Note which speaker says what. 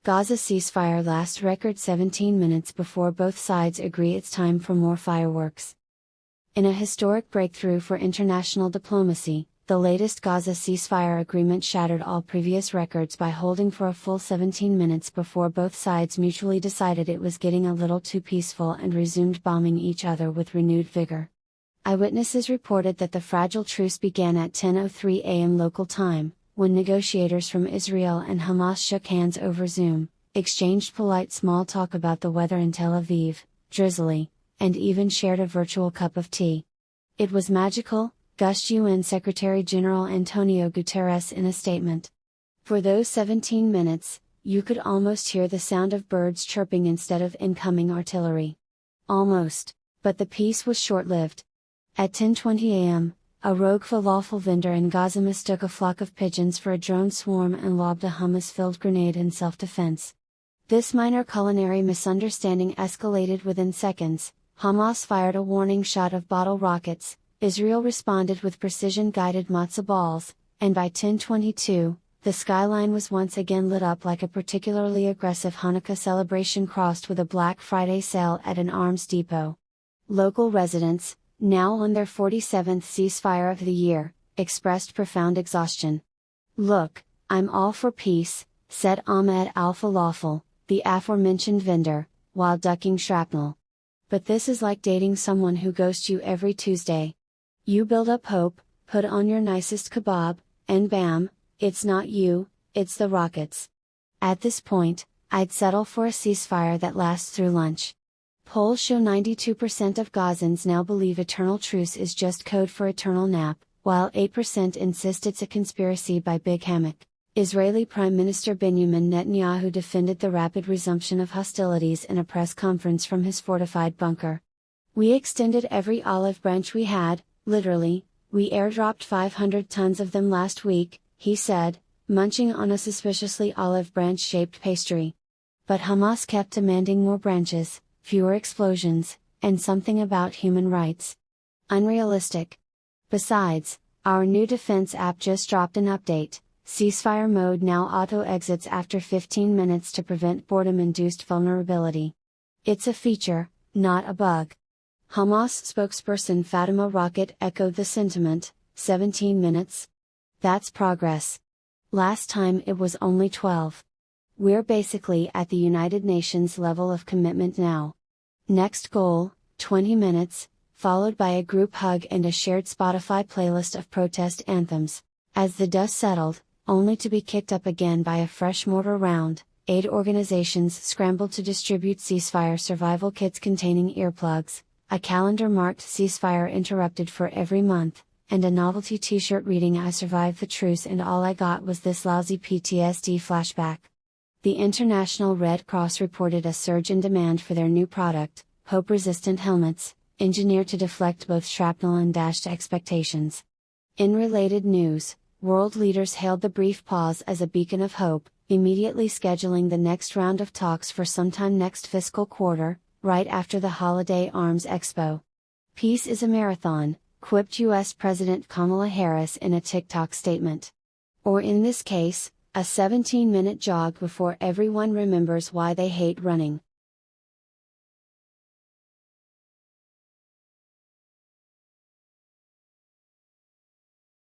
Speaker 1: Gaza ceasefire lasts record 17 minutes before both sides agree it's time for more fireworks. In a historic breakthrough for international diplomacy, the latest Gaza ceasefire agreement shattered all previous records by holding for a full 17 minutes before both sides mutually decided it was getting a little too peaceful and resumed bombing each other with renewed vigor. Eyewitnesses reported that the fragile truce began at 10:03 a.m. local time, when negotiators from Israel and Hamas shook hands over Zoom, exchanged polite small talk about the weather in Tel Aviv, drizzly, and even shared a virtual cup of tea. It was magical, gushed UN Secretary General Antonio Guterres in a statement. For those 17 minutes, you could almost hear the sound of birds chirping instead of incoming artillery. Almost, but the peace was short-lived. At 10:20 a.m., a rogue falafel vendor in Gaza mistook a flock of pigeons for a drone swarm and lobbed a hummus-filled grenade in self-defense. This minor culinary misunderstanding escalated within seconds. Hamas fired a warning shot of bottle rockets, Israel responded with precision-guided matzo balls, and by 10:22, the skyline was once again lit up like a particularly aggressive Hanukkah celebration crossed with a Black Friday sale at an arms depot. Local residents, now on their 47th ceasefire of the year, expressed profound exhaustion. "Look, I'm all for peace," said Ahmed al-Falafel, the aforementioned vendor, while ducking shrapnel. "But this is like dating someone who ghosts you every Tuesday. You build up hope, put on your nicest kebab, and bam, it's not you, it's the rockets. At this point, I'd settle for a ceasefire that lasts through lunch." Polls show 92% of Gazans now believe eternal truce is just code for eternal nap, while 8% insist it's a conspiracy by Big Hammock. Israeli Prime Minister Benjamin Netanyahu defended the rapid resumption of hostilities in a press conference from his fortified bunker. "We extended every olive branch we had, literally, we airdropped 500 tons of them last week," he said, munching on a suspiciously olive branch-shaped pastry. But Hamas kept demanding more branches, fewer explosions, and something about human rights. Unrealistic. Besides, our new defense app just dropped an update. Ceasefire mode now auto-exits after 15 minutes to prevent boredom-induced vulnerability. It's a feature, not a bug. Hamas spokesperson Fatima Rocket echoed the sentiment, 17 minutes? That's progress. Last time it was only 12. We're basically at the United Nations level of commitment now. Next goal, 20 minutes, followed by a group hug and a shared Spotify playlist of protest anthems. As the dust settled, only to be kicked up again by a fresh mortar round, aid organizations scrambled to distribute ceasefire survival kits containing earplugs, a calendar marked ceasefire interrupted for every month, and a novelty t-shirt reading "I survived the truce and all I got was this lousy PTSD flashback." The International Red Cross reported a surge in demand for their new product, hope-resistant helmets, engineered to deflect both shrapnel and dashed expectations. In related news, world leaders hailed the brief pause as a beacon of hope, immediately scheduling the next round of talks for sometime next fiscal quarter, right after the Holiday Arms Expo. "Peace is a marathon," quipped U.S. President Kamala Harris in a TikTok statement. Or in this case, a 17-minute jog before everyone remembers why they hate running.